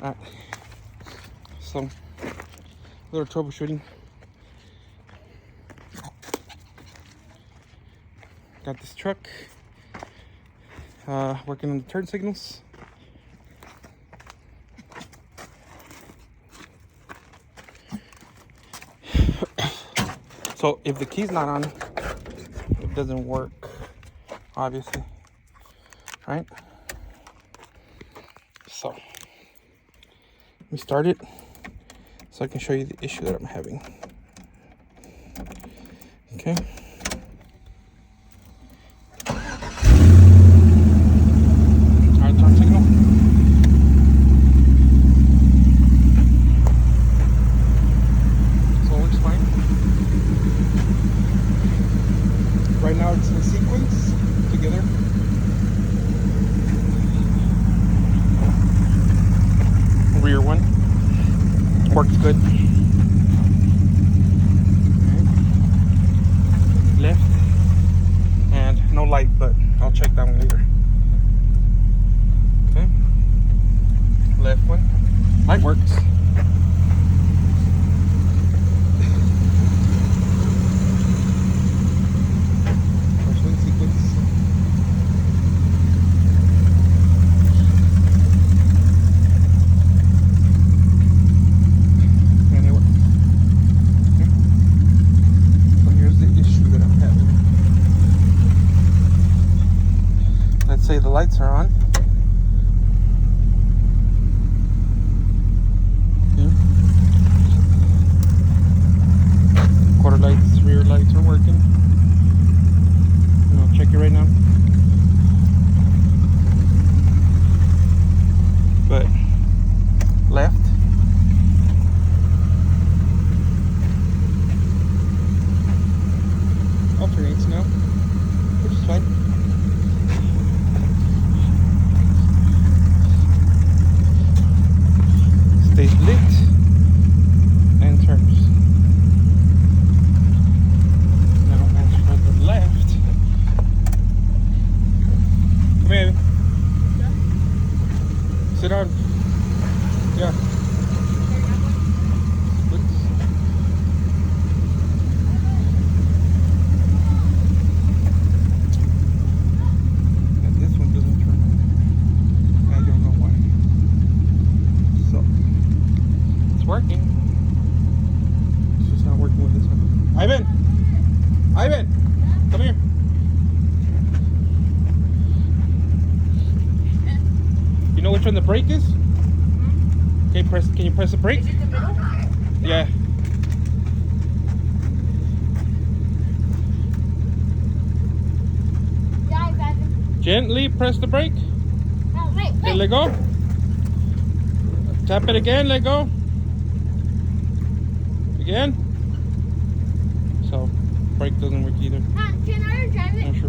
Alright. So, little troubleshooting. Got this truck working on the turn signals. So if the key's not on, it doesn't work, obviously, right? So let me start it so I can show you the issue that I'm having. Okay. Alright, turn signal. So it works fine. Right now it's in sequence together. Rear one works good. Okay. Left and no light, but I'll check that one later. Okay. Left one. Light works. First one sequence. And it works. Okay. So here's the issue that I'm having. Let's say the lights are on. Quarter lights, rear lights are working. And I'll check it right now. But left. Alternates now, which is fine. Stays lit and turns. Now as for the left, come here. Yeah. Sit down. Yeah. And this one doesn't turn. I don't know why. So it's working. It's just not working with this one. Ivan! Ivan! Come here. You know which one the brake is? Okay, can you press the brake? Is it the middle? Yeah. Yeah, I got it. Gently press the brake. Oh, wait, Okay, wait. let go. Tap it again, let go. Again. So, brake doesn't work either. Can I drive it? Not sure